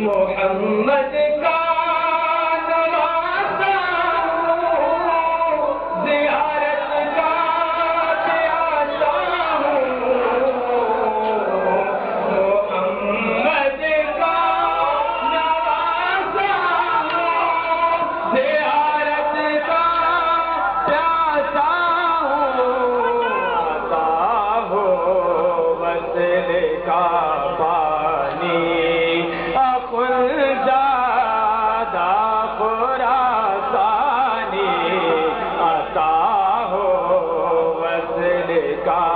محمد کا نوازا ہوں، زیارت کا پیاسا ہوں، محمد کا نوازا ہوں، زیارت کا پیاسا ہوں، عطا ہو وصل کا کا